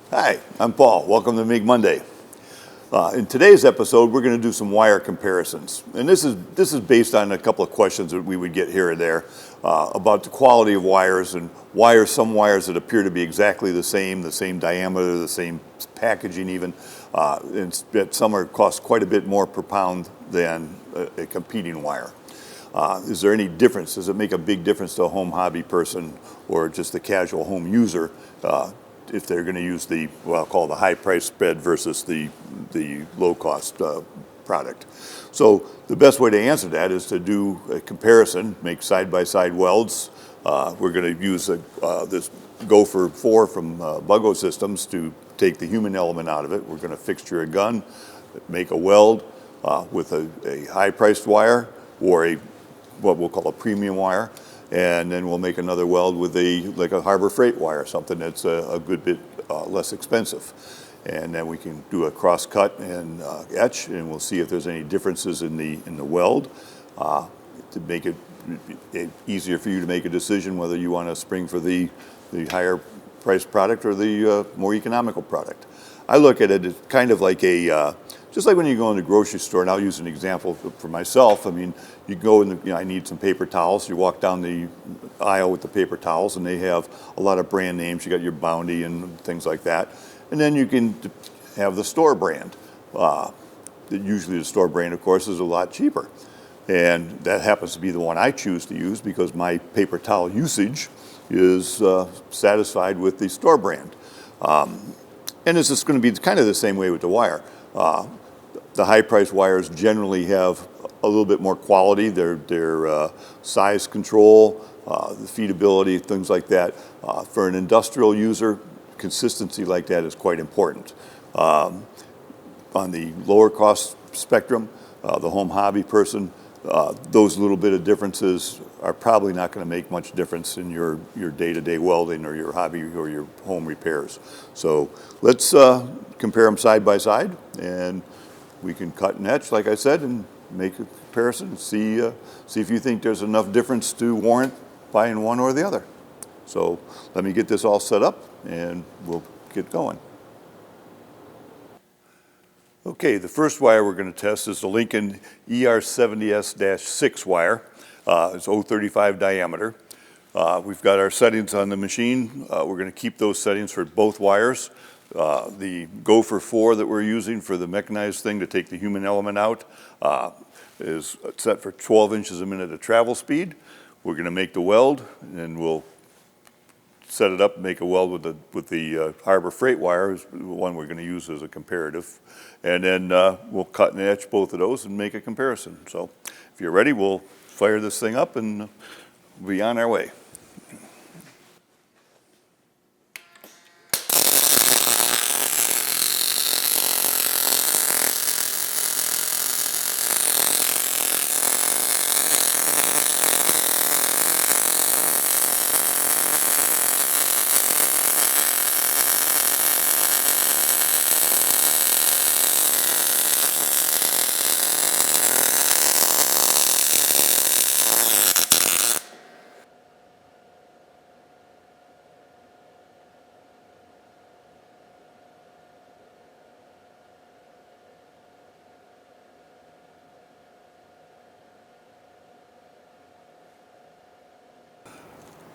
Hi, I'm Paul. Welcome to MIG Monday. In today's episode, we're going to do some wire comparisons. And this is based on a couple of questions that we would get here and there about the quality of wires and some wires that appear to be exactly the same diameter, the same packaging even, and yet some cost quite a bit more per pound than a competing wire. Is there any difference? Does it make a big difference to a home hobby person or just a casual home user if they're going to use what I'll call the high price spread versus the low cost product? So the best way to answer that is to do a comparison, make side-by-side welds. We're going to use this GO-FER IV from Bug-O Systems to take the human element out of it. We're going to fixture a gun, make a weld with a high-priced wire or what we'll call a premium wire, and then we'll make another weld with like a Harbor Freight wire, something that's a good bit less expensive. And then we can do a cross cut and etch, and we'll see if there's any differences in the weld to make it easier for you to make a decision whether you want to spring for the higher priced product or the more economical product. I look at it as kind of like just like when you go in the grocery store, and I'll use an example for myself. I mean, you go in, I need some paper towels. You walk down the aisle with the paper towels, and they have a lot of brand names. You got your Bounty and things like that. And then you can have the store brand. Usually the store brand, of course, is a lot cheaper. And that happens to be the one I choose to use because my paper towel usage is satisfied with the store brand. And it's just going to be kind of the same way with the wire. The high-priced wires generally have a little bit more quality. Their size control, the feedability, things like that. For an industrial user, consistency like that is quite important. On the lower cost spectrum, the home hobby person, those little bit of differences are probably not going to make much difference in your day-to-day welding or your hobby or your home repairs. So let's compare them side by side, and we can cut and etch, like I said, and make a comparison and see if you think there's enough difference to warrant buying one or the other. So let me get this all set up, and we'll get going. Okay, the first wire we're going to test is the Lincoln ER70S6 wire. It's 0.35 diameter. We've got our settings on the machine. We're going to keep those settings for both wires. The GO-FER IV that we're using for the mechanized thing to take the human element out is set for 12 inches a minute of travel speed. We're going to make the weld, and we'll set it up and make a weld with the Harbor Freight wire, is the one we're going to use as a comparative. And then we'll cut and etch both of those and make a comparison. So if you're ready, we'll fire this thing up and be on our way.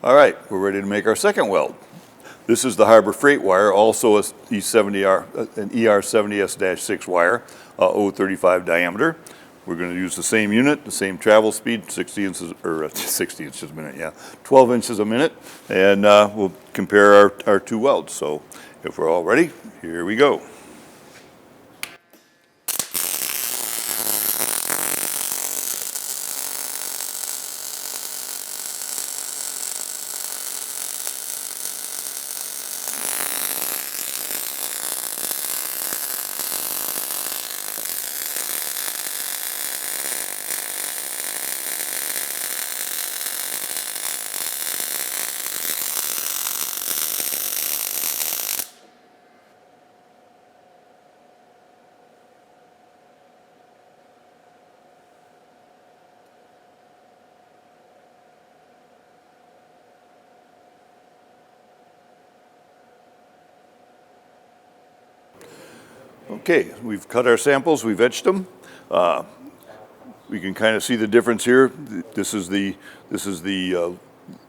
All right, we're ready to make our second weld. This is the Harbor Freight wire, also an ER70S6 wire, 0.35 diameter. We're going to use the same unit, the same travel speed, 60 inches, or 60 inches a minute, yeah, 12 inches a minute, and we'll compare our two welds. So if we're all ready, here we go. Okay, we've cut our samples, we've etched them. We can kind of see the difference here. This is the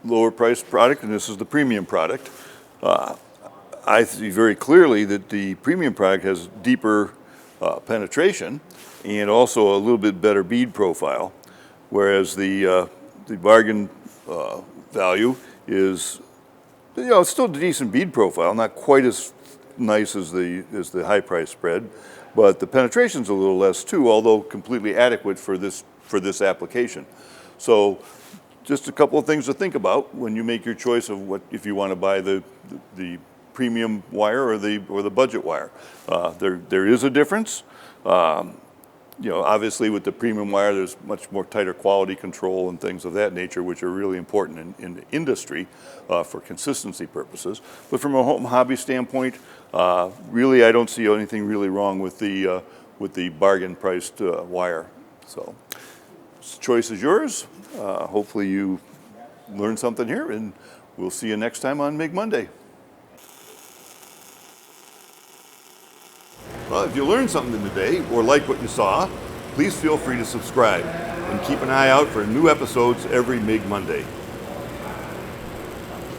lower priced product, and this is the premium product. I see very clearly that the premium product has deeper penetration and also a little bit better bead profile, whereas the bargain value is, it's still a decent bead profile, not quite as nice as the high price spread, but the penetration's a little less too, although completely adequate for this application. So just a couple of things to think about when you make your choice of if you want to buy the premium wire or the budget wire. There is a difference. Obviously with the premium wire, there's much more tighter quality control and things of that nature, which are really important in the industry for consistency purposes. But from a home hobby standpoint, really I don't see anything really wrong with the bargain priced wire. So the choice is yours. Hopefully you learned something here, and we'll see you next time on MIG Monday. Well, if you learned something today or like what you saw, please feel free to subscribe and keep an eye out for new episodes every MIG Monday.